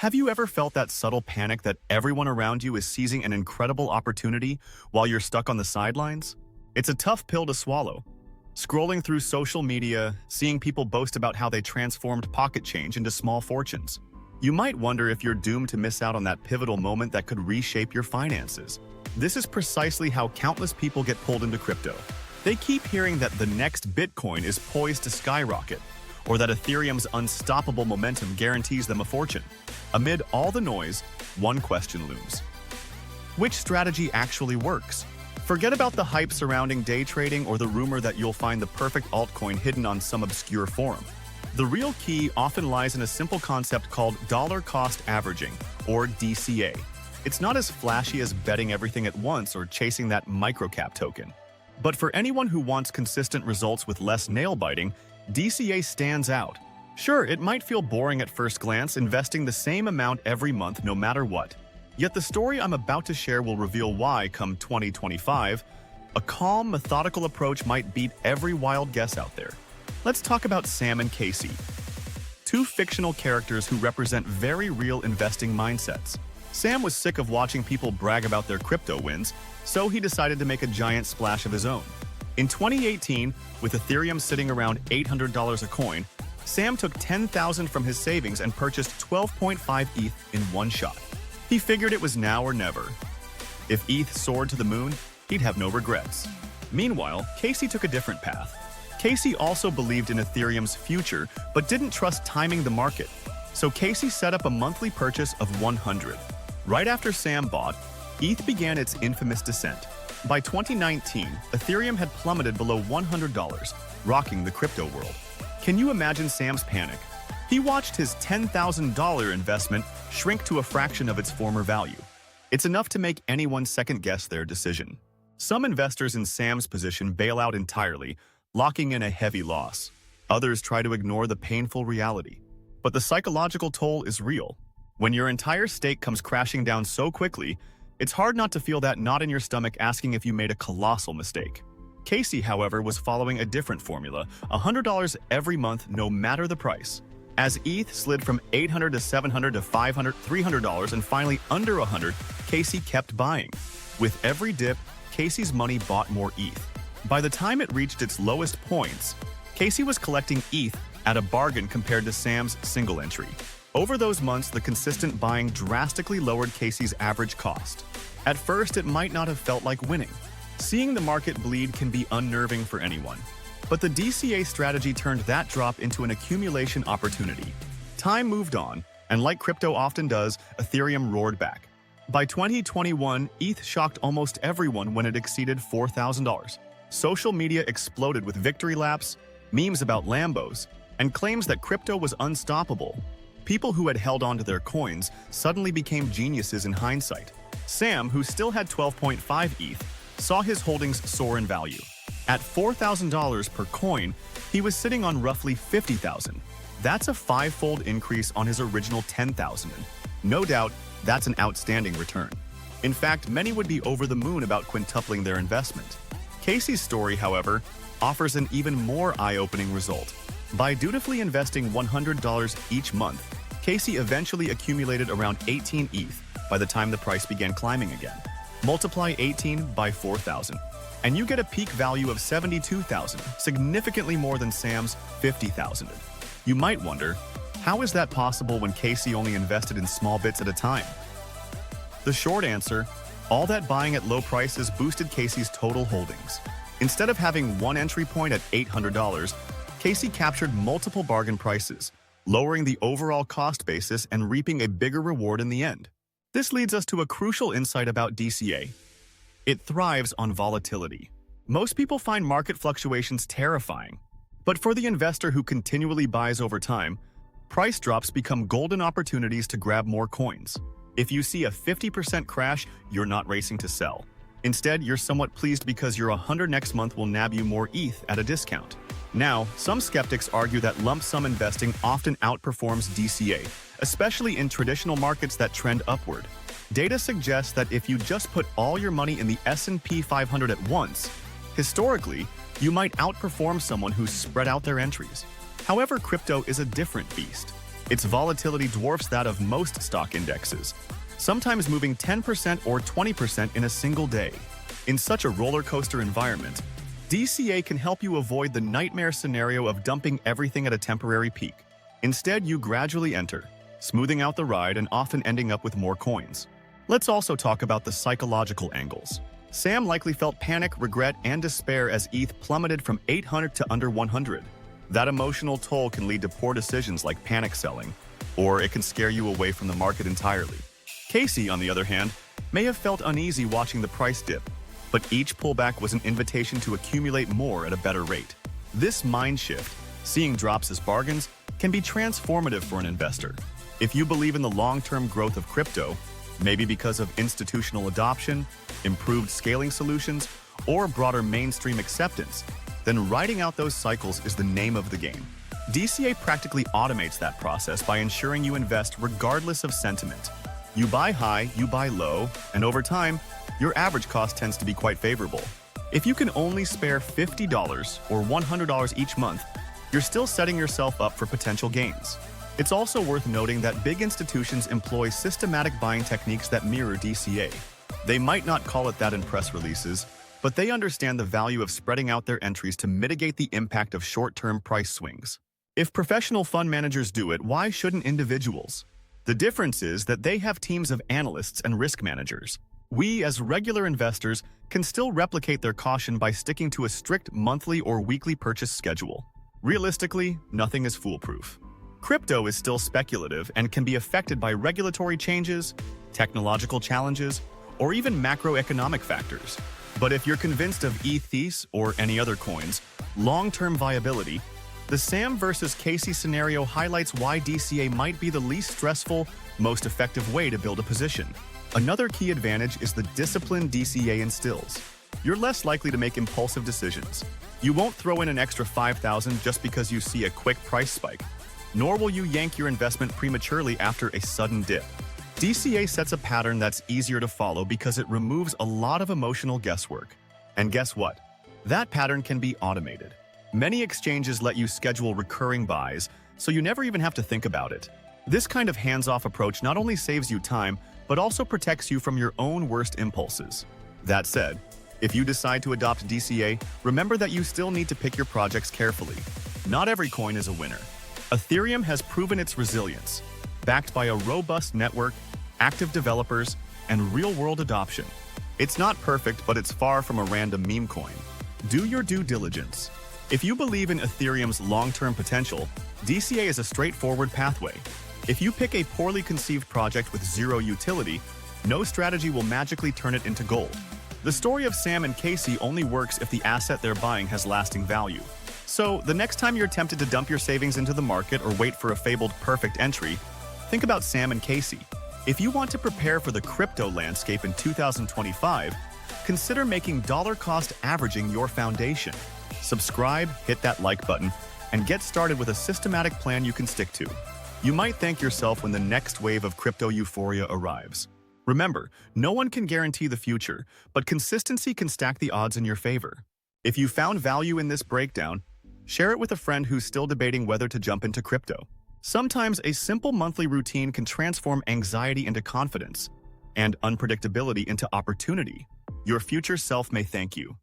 Have you ever felt that subtle panic that everyone around you is seizing an incredible opportunity while you're stuck on the sidelines? It's a tough pill to swallow. Scrolling through social media, seeing people boast about how they transformed pocket change into small fortunes. You might wonder if you're doomed to miss out on that pivotal moment that could reshape your finances. This is precisely how countless people get pulled into crypto. They keep hearing that the next Bitcoin is poised to skyrocket, or that Ethereum's unstoppable momentum guarantees them a fortune. Amid all the noise, one question looms. Which strategy actually works? Forget about the hype surrounding day trading or the rumor that you'll find the perfect altcoin hidden on some obscure forum. The real key often lies in a simple concept called dollar cost averaging, or DCA. It's not as flashy as betting everything at once or chasing that microcap token. But for anyone who wants consistent results with less nail-biting, DCA stands out. Sure, it might feel boring at first glance, investing the same amount every month no matter what. Yet the story I'm about to share will reveal why, come 2025, a calm, methodical approach might beat every wild guess out there. Let's talk about Sam and Casey, two fictional characters who represent very real investing mindsets. Sam was sick of watching people brag about their crypto wins, so he decided to make a giant splash of his own. In 2018, with Ethereum sitting around $800 a coin, Sam took $10,000 from his savings and purchased 12.5 ETH in one shot. He figured it was now or never. If ETH soared to the moon, he'd have no regrets. Meanwhile, Casey took a different path. Casey also believed in Ethereum's future, but didn't trust timing the market. So Casey set up a monthly purchase of 100. Right after Sam bought, ETH began its infamous descent. By 2019, Ethereum had plummeted below $100, rocking the crypto world. Can you imagine Sam's panic? He watched his $10,000 investment shrink to a fraction of its former value. It's enough to make anyone second-guess their decision. Some investors in Sam's position bail out entirely, locking in a heavy loss. Others try to ignore the painful reality. But the psychological toll is real. When your entire stake comes crashing down so quickly, it's hard not to feel that knot in your stomach asking if you made a colossal mistake. Casey, however, was following a different formula, $100 every month no matter the price. As ETH slid from $800 to $700 to $500, $300, and finally under $100, Casey kept buying. With every dip, Casey's money bought more ETH. By the time it reached its lowest points, Casey was collecting ETH at a bargain compared to Sam's single entry. Over those months, the consistent buying drastically lowered Casey's average cost. At first, it might not have felt like winning. Seeing the market bleed can be unnerving for anyone. But the DCA strategy turned that drop into an accumulation opportunity. Time moved on, and like crypto often does, Ethereum roared back. By 2021, ETH shocked almost everyone when it exceeded $4,000. Social media exploded with victory laps, memes about Lambos, and claims that crypto was unstoppable. People who had held onto their coins suddenly became geniuses in hindsight. Sam, who still had 12.5 ETH, saw his holdings soar in value. At $4,000 per coin, he was sitting on roughly $50,000. That's a five-fold increase on his original $10,000. No doubt, that's an outstanding return. In fact, many would be over the moon about quintupling their investment. Casey's story, however, offers an even more eye-opening result. By dutifully investing $100 each month, Casey eventually accumulated around 18 ETH by the time the price began climbing again. Multiply 18 by 4,000, and you get a peak value of $72,000, significantly more than Sam's $50,000. You might wonder, how is that possible when Casey only invested in small bits at a time? The short answer, all that buying at low prices boosted Casey's total holdings. Instead of having one entry point at $800, Casey captured multiple bargain prices, lowering the overall cost basis and reaping a bigger reward in the end. This leads us to a crucial insight about DCA. It thrives on volatility. Most people find market fluctuations terrifying, but for the investor who continually buys over time, price drops become golden opportunities to grab more coins. If you see a 50% crash, you're not racing to sell. Instead, you're somewhat pleased because your 100 next month will nab you more ETH at a discount. Now, some skeptics argue that lump sum investing often outperforms DCA, especially in traditional markets that trend upward. Data suggests that if you just put all your money in the S&P 500 at once, historically, you might outperform someone who's spread out their entries. However, crypto is a different beast. Its volatility dwarfs that of most stock indexes, sometimes moving 10% or 20% in a single day. In such a roller coaster environment, DCA can help you avoid the nightmare scenario of dumping everything at a temporary peak. Instead, you gradually enter, smoothing out the ride and often ending up with more coins. Let's also talk about the psychological angles. Sam likely felt panic, regret, and despair as ETH plummeted from 800 to under 100. That emotional toll can lead to poor decisions like panic selling, or it can scare you away from the market entirely. Casey, on the other hand, may have felt uneasy watching the price dip, but each pullback was an invitation to accumulate more at a better rate. This mind shift, seeing drops as bargains, can be transformative for an investor. If you believe in the long-term growth of crypto, maybe because of institutional adoption, improved scaling solutions, or broader mainstream acceptance, then riding out those cycles is the name of the game. DCA practically automates that process by ensuring you invest regardless of sentiment. You buy high, you buy low, and over time, your average cost tends to be quite favorable. If you can only spare $50 or $100 each month, you're still setting yourself up for potential gains. It's also worth noting that big institutions employ systematic buying techniques that mirror DCA. They might not call it that in press releases, but they understand the value of spreading out their entries to mitigate the impact of short-term price swings. If professional fund managers do it, why shouldn't individuals? The difference is that they have teams of analysts and risk managers. We, as regular investors, can still replicate their caution by sticking to a strict monthly or weekly purchase schedule. Realistically, nothing is foolproof. Crypto is still speculative and can be affected by regulatory changes, technological challenges, or even macroeconomic factors. But if you're convinced of ETH or any other coins' long-term viability, the Sam versus Casey scenario highlights why DCA might be the least stressful, most effective way to build a position. Another key advantage is the discipline DCA instills. You're less likely to make impulsive decisions. You won't throw in an extra $5,000 just because you see a quick price spike, nor will you yank your investment prematurely after a sudden dip. DCA sets a pattern that's easier to follow because it removes a lot of emotional guesswork. And guess what? That pattern can be automated. Many exchanges let you schedule recurring buys, so you never even have to think about it. This kind of hands-off approach not only saves you time, but also protects you from your own worst impulses. That said, if you decide to adopt DCA, remember that you still need to pick your projects carefully. Not every coin is a winner. Ethereum has proven its resilience, backed by a robust network, active developers, and real-world adoption. It's not perfect, but it's far from a random meme coin. Do your due diligence. If you believe in Ethereum's long-term potential, DCA is a straightforward pathway. If you pick a poorly conceived project with zero utility, no strategy will magically turn it into gold. The story of Sam and Casey only works if the asset they're buying has lasting value. So, the next time you're tempted to dump your savings into the market or wait for a fabled perfect entry, think about Sam and Casey. If you want to prepare for the crypto landscape in 2025, consider making dollar-cost averaging your foundation. Subscribe, hit that like button, and get started with a systematic plan you can stick to. You might thank yourself when the next wave of crypto euphoria arrives. Remember, no one can guarantee the future, but consistency can stack the odds in your favor. If you found value in this breakdown, share it with a friend who's still debating whether to jump into crypto. Sometimes a simple monthly routine can transform anxiety into confidence and unpredictability into opportunity. Your future self may thank you.